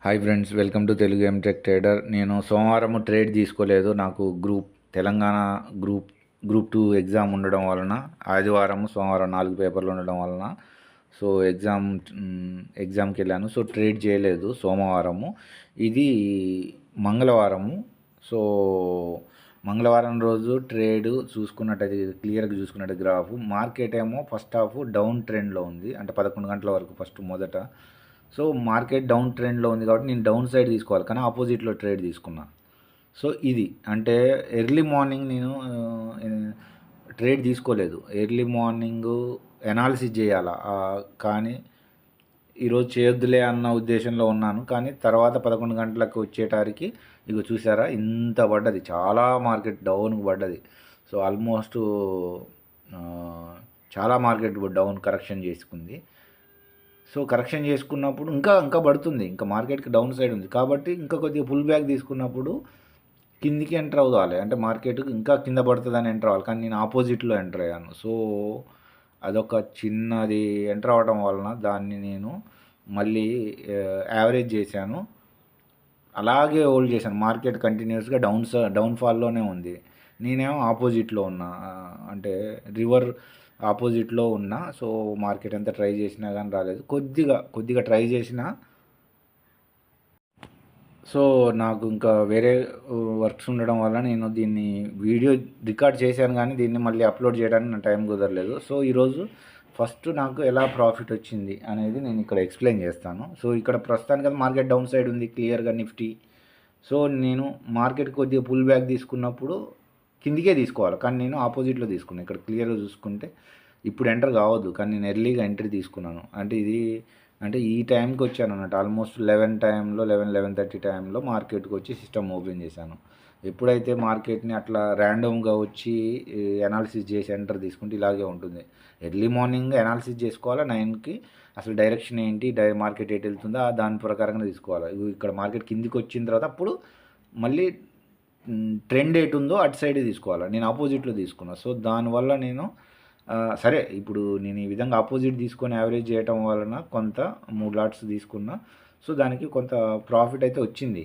Hi friends, welcome to Telugu entech trader. నేను సోమవారం trade తీసుకోలేదు. నాకు తెలంగాణ గ్రూప్ 2 ఎగ్జామ్ ఉండడం వలన, ఆదివారం సోమవారం 4 పేపర్లు ఉండడం వలన సో ఎగ్జామ్కి వెళ్ళాను. సో ట్రేడ్ చేయలేదు సోమవారము. ఇది మంగళవారము. సో మంగళవారం రోజు ట్రేడ్ చూసుకున్నట్టయితే, క్లియర్గా చూసుకున్నట్టు గ్రాఫ్ మార్కెట్ ఏమో ఫస్ట్ హాఫ్ డౌన్ ట్రెండ్లో ఉంది. అంటే 11 గంటల వరకు ఫస్ట్ మొదట. సో మార్కెట్ డౌన్ ట్రెండ్లో ఉంది కాబట్టి నేను డౌన్ సైడ్ తీసుకోవాలి, కానీ ఆపోజిట్లో ట్రేడ్ తీసుకున్నా. సో ఇది అంటే ఎర్లీ మార్నింగ్ నేను ట్రేడ్ తీసుకోలేదు. ఎర్లీ మార్నింగ్ ఎనాలిసిస్ చేయాలా, కానీ ఈరోజు చేయొద్దులే అన్న ఉద్దేశంలో ఉన్నాను. కానీ తర్వాత 11 గంటలకు వచ్చేటానికి ఇక చూసారా ఇంత పడ్డది, చాలా మార్కెట్ డౌన్కి పడ్డది. సో ఆల్మోస్ట్ చాలా మార్కెట్ డౌన్ కరెక్షన్ చేసుకుంది. సో కరెక్షన్ చేసుకున్నప్పుడు ఇంకా ఇంకా పడుతుంది, ఇంకా మార్కెట్కి డౌన్ సైడ్ ఉంది కాబట్టి ఇంకా కొద్దిగా పుల్ బ్యాక్ తీసుకున్నప్పుడు కిందికి ఎంటర్ అవ్వాలి. అంటే మార్కెట్ ఇంకా కింద పడుతుందని ఎంటర్ అవ్వాలి, కానీ నేను ఆపోజిట్లో ఎంటర్ అయ్యాను. సో అదొక చిన్నది ఎంటర్ అవ్వడం వలన దాన్ని నేను మళ్ళీ యావరేజ్ చేశాను, అలాగే హోల్డ్ చేశాను. మార్కెట్ కంటిన్యూస్గా డౌన్ఫాల్లోనే ఉంది. నేనేమో ఆపోజిట్లో ఉన్నా, అంటే ఆపోజిట్లో ఉన్నా. సో మార్కెట్ ఎంత ట్రై చేసినా కానీ రాలేదు. కొద్దిగా ట్రై చేసినా. సో నాకు ఇంకా వేరే వర్క్స్ ఉండడం వల్ల నేను దీన్ని వీడియో రికార్డ్ చేశాను, కానీ దీన్ని మళ్ళీ అప్లోడ్ చేయడానికి నా టైం కుదరలేదు. సో ఈరోజు ఫస్ట్ నాకు ఎలా ప్రాఫిట్ వచ్చింది అనేది నేను ఇక్కడ ఎక్స్ప్లెయిన్ చేస్తాను. సో ఇక్కడ ప్రస్తుతానికి కదా మార్కెట్ డౌన్ సైడ్ ఉంది క్లియర్గా నిఫ్టీ. సో నేను మార్కెట్ కొద్దిగా పుల్ బ్యాక్ తీసుకున్నప్పుడు కిందికే తీసుకోవాలి, కానీ నేను ఆపోజిట్లో తీసుకున్నాను. ఇక్కడ క్లియర్గా చూసుకుంటే ఇప్పుడు ఎంటర్ కావద్దు, కానీ నేను ఎర్లీగా ఎంట్రీ తీసుకున్నాను. అంటే ఈ టైంకి వచ్చాను అన్నట్టు. ఆల్మోస్ట్ 11:30 టైంలో మార్కెట్కి వచ్చి సిస్టమ్ ఓపెన్ చేశాను. ఎప్పుడైతే మార్కెట్ని అట్లా ర్యాండమ్గా వచ్చి అనాలిసిస్ చేసి ఎంటర్ తీసుకుంటే ఇలాగే ఉంటుంది. ఎర్లీ మార్నింగ్ అనాలిసిస్ చేసుకోవాలా 9కి, అసలు డైరెక్షన్ ఏంటి, మార్కెట్ ఎటు వెళ్తుందో దాని ప్రకారంగా తీసుకోవాలి. ఇక్కడ మార్కెట్ కిందికి వచ్చిన తర్వాత అప్పుడు మళ్ళీ ట్రెండ్ ఎటు ఉందో అటు సైడే తీసుకోవాలి. నేను ఆపోజిట్లో తీసుకున్నాను. సో దానివల్ల నేను సరే ఇప్పుడు నేను ఈ విధంగా ఆపోజిట్ తీసుకొని యావరేజ్ చేయటం వలన కొంత 3 లాట్స్ తీసుకున్నా. సో దానికి కొంత ప్రాఫిట్ అయితే వచ్చింది,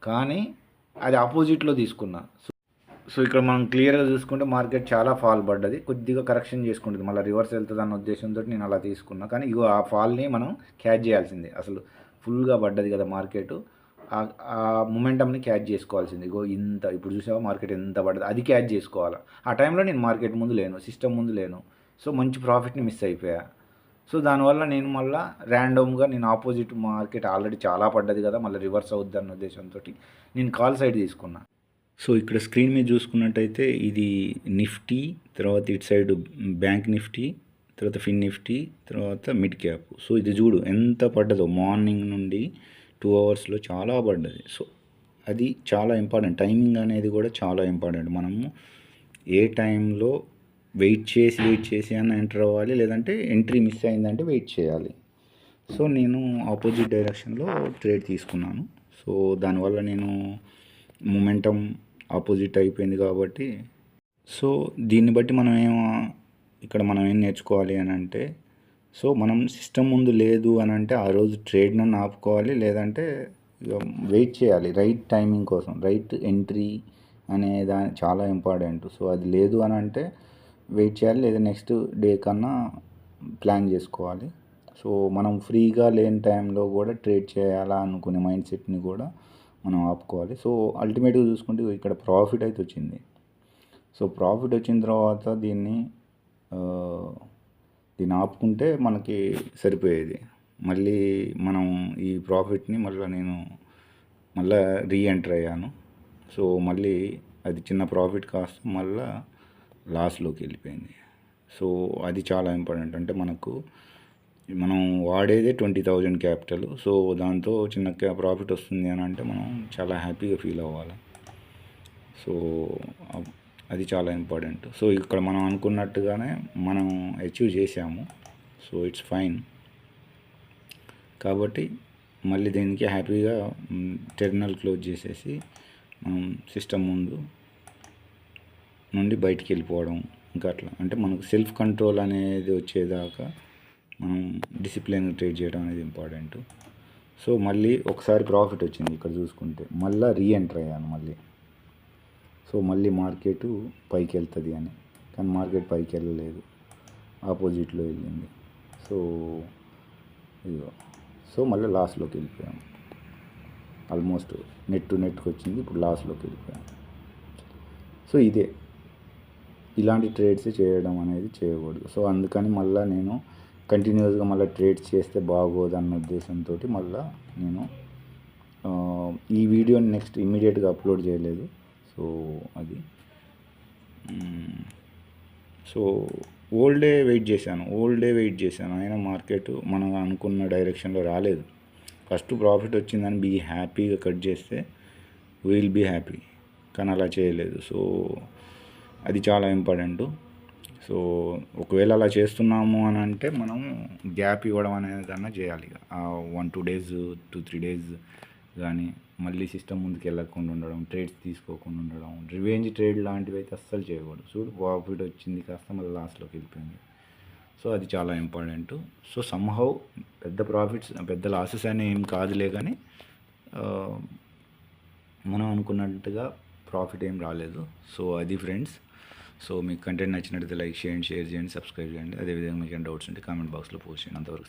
కానీ అది ఆపోజిట్లో తీసుకున్నా. సో ఇక్కడ మనం క్లియర్గా చూసుకుంటే మార్కెట్ చాలా ఫాల్ పడ్డది, కొద్దిగా కరెక్షన్ చేసుకుంటుంది, మళ్ళీ రివర్స్ వెళ్తుంది అన్న ఉద్దేశంతో నేను అలా తీసుకున్నా. కానీ ఇగో ఆ ఫాల్ని మనం క్యాచ్ చేయాల్సిందే. అసలు ఫుల్గా పడ్డది కదా మార్కెట్, ఆ మొమెంటమ్ని క్యాచ్ చేసుకోవాల్సింది. ఇగో ఇంత ఇప్పుడు చూసావా మార్కెట్ ఎంత పడ్డది, అది క్యాచ్ చేసుకోవాలి. ఆ టైంలో నేను మార్కెట్ ముందు లేను, సిస్టమ్ ముందు లేను. సో మంచి ప్రాఫిట్ని మిస్ అయిపోయా. సో దానివల్ల నేను మళ్ళీ ర్యాండమ్గా నేను ఆపోజిట్ మార్కెట్ ఆల్రెడీ చాలా పడ్డది కదా, మళ్ళీ రివర్స్ అవుద్ది అన్న ఉద్దేశంతో నేను కాల్ సైడ్ తీసుకున్నా. సో ఇక్కడ స్క్రీన్ మీద చూసుకున్నట్టయితే ఇది నిఫ్టీ, తర్వాత ఇటు సైడ్ బ్యాంక్ నిఫ్టీ, తర్వాత ఫిన్ నిఫ్టీ, తర్వాత మిడ్ క్యాప్. సో ఇది చూడు ఎంత పడ్డదో, మార్నింగ్ నుండి 2 అవర్స్లో చాలా పడ్డది. సో అది చాలా ఇంపార్టెంట్. టైమింగ్ అనేది కూడా చాలా ఇంపార్టెంట్. మనము ఏ టైంలో వెయిట్ చేసి అన్న ఎంటర్ అవ్వాలి, లేదంటే ఎంట్రీ మిస్ అయిందంటే వెయిట్ చేయాలి. సో నేను ఆపోజిట్ డైరెక్షన్లో ట్రేడ్ తీసుకున్నాను. సో దానివల్ల నేను మొమెంటం ఆపోజిట్ అయిపోయింది కాబట్టి. సో దీన్ని బట్టి మనం ఏం నేర్చుకోవాలి అని అంటే, సో మనం సిస్టమ్ ముందు లేదు అని అంటే ఆ రోజు ట్రేడ్ను ఆపుకోవాలి, లేదంటే వెయిట్ చేయాలి రైట్ టైమింగ్ కోసం. రైట్ ఎంట్రీ అనే దాని చాలా ఇంపార్టెంట్. సో అది లేదు అని అంటే వెయిట్ చేయాలి, లేదా నెక్స్ట్ డే కన్నా ప్లాన్ చేసుకోవాలి. సో మనం ఫ్రీగా లేని టైంలో కూడా ట్రేడ్ చేయాలా అనుకునే మైండ్ సెట్ని కూడా మనం ఆపుకోవాలి. సో అల్టిమేట్గా చూసుకుంటే ఇక్కడ ప్రాఫిట్ అయితే వచ్చింది. సో ప్రాఫిట్ వచ్చిన తర్వాత దీన్ని ఆపుకుంటే మనకి సరిపోయేది. మళ్ళీ మనం ఈ ప్రాఫిట్ని నేను రీఎంటర్ అయ్యాను. సో మళ్ళీ అది చిన్న ప్రాఫిట్ కాస్త మళ్ళీ లాస్లోకి వెళ్ళిపోయింది. సో అది చాలా ఇంపార్టెంట్. అంటే మనం వాడేదే 20,000 క్యాపిటల్. సో దాంతో చిన్న ప్రాఫిట్ వస్తుంది అని అంటే మనం చాలా హ్యాపీగా ఫీల్ అవ్వాలి. సో అది చాలా ఇంపార్టెంట్. సో ఇక్కడ మనం అనుకున్నట్టుగానే మనం అచీవ్ చేసాము. So it's fine. కాబట్టి మళ్ళీ దీనికి హ్యాపీగా టెర్మినల్ క్లోజ్ చేసేసి మనం సిస్టమ్ ముందు నుండి బయటికి వెళ్ళిపోవడం. ఇంకా అట్లా అంటే మనకు సెల్ఫ్ కంట్రోల్ అనేది వచ్చేదాకా మనం డిసిప్లిన్ ట్రేడ్ చేయడం అనేది ఇంపార్టెంట్. సో మళ్ళీ ఒకసారి ప్రాఫిట్ వచ్చింది ఇక్కడ చూసుకుంటే, మళ్ళీ రీఎంటర్ అయ్యాను మళ్ళీ. సో మళ్ళీ మార్కెట్ పైకి వెళ్తుంది అని, కానీ మార్కెట్ పైకి వెళ్ళలేదు, ఆపోజిట్లో వెళ్ళింది. సో ఇదిగో, సో మళ్ళీ లాస్లోకి వెళ్ళిపోయాము. ఆల్మోస్ట్ నెట్ టు నెట్కి వచ్చింది, ఇప్పుడు లాస్లోకి వెళ్ళిపోయాము. సో ఇదే, ఇలాంటి ట్రేడ్స్ చేయడం అనేది చేయకూడదు. సో అందుకని మళ్ళీ నేను కంటిన్యూస్గా మళ్ళీ ట్రేడ్స్ చేస్తే బాగోదు అన్న ఉద్దేశంతో మళ్ళీ నేను ఈ వీడియోని నెక్స్ట్ ఇమ్మీడియట్గా అప్లోడ్ చేయలేదు. సో అది సో ఓల్ డే వెయిట్ చేశాను అయినా మార్కెట్ మనం అనుకున్న డైరెక్షన్లో రాలేదు. ఫస్ట్ ప్రాఫిట్ వచ్చిందని బీ హ్యాపీగా కట్ చేస్తే విల్ బీ హ్యాపీ, కానీ అలా చేయలేదు. సో అది చాలా ఇంపార్టెంట్. సో ఒకవేళ అలా చేస్తున్నాము అని అంటే మనం గ్యాప్ ఇవ్వడం అనేది అన్నా చేయాలి. 1-2 days 2-3 days కానీ మళ్ళీ సిస్టమ్ ముందుకు వెళ్ళకుండా ఉండడం, ట్రేడ్స్ తీసుకోకుండా ఉండడం, రివెంజ్ ట్రేడ్ లాంటివి అయితే అస్సలు చేయకూడదు. చూడు ప్రాఫిట్ వచ్చింది కాస్త మళ్ళీ లాస్ట్లోకి వెళ్ళిపోయింది. సో అది చాలా ఇంపార్టెంట్. సో సమ్హౌ పెద్ద ప్రాఫిట్స్ పెద్ద లాసెస్ అని ఏం కాదులే, కానీ మనం అనుకున్నట్టుగా ప్రాఫిట్ ఏం రాలేదు. సో అది ఫ్రెండ్స్. సో మీకు కంటెంట్ నచ్చినట్లయితే లైక్ చేయండి, షేర్ చేయండి, సబ్స్క్రైబ్ చేయండి. అదేవిధంగా మీకు ఏమైనా డౌట్స్ ఉంటే కామెంట్ బాక్స్లో పోస్ట్ చేయండి. అంతవరకు